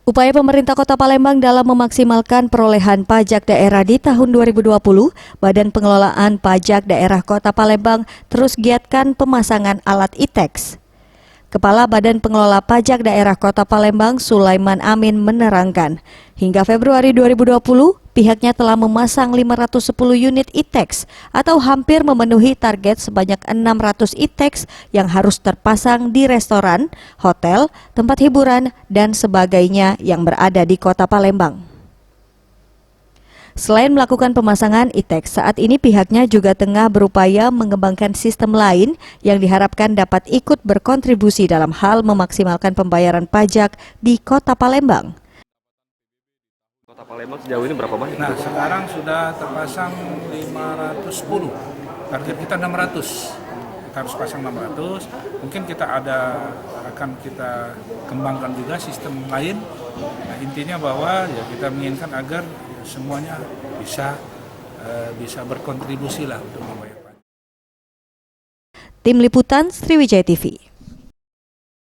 Upaya pemerintah Kota Palembang dalam memaksimalkan perolehan pajak daerah di tahun 2020, Badan Pengelolaan Pajak Daerah Kota Palembang terus giatkan pemasangan alat e-tax. Kepala Badan Pengelola Pajak Daerah Kota Palembang, Sulaiman Amin menerangkan, hingga Februari 2020, pihaknya telah memasang 510 unit e-tax atau hampir memenuhi target sebanyak 600 e-tax yang harus terpasang di restoran, hotel, tempat hiburan, dan sebagainya yang berada di Kota Palembang. Selain melakukan pemasangan e-tax, saat ini pihaknya juga tengah berupaya mengembangkan sistem lain yang diharapkan dapat ikut berkontribusi dalam hal memaksimalkan pembayaran pajak di Kota Palembang. Kota Palembang sejauh ini berapa banyak? Nah, sekarang sudah terpasang 510, target kita 600. Kita harus pasang 600, mungkin akan kita kembangkan juga sistem lain. Nah, intinya bahwa ya kita menginginkan agar semuanya bisa berkontribusi lah untuk membayar pajak. Tim Liputan Sriwijaya TV.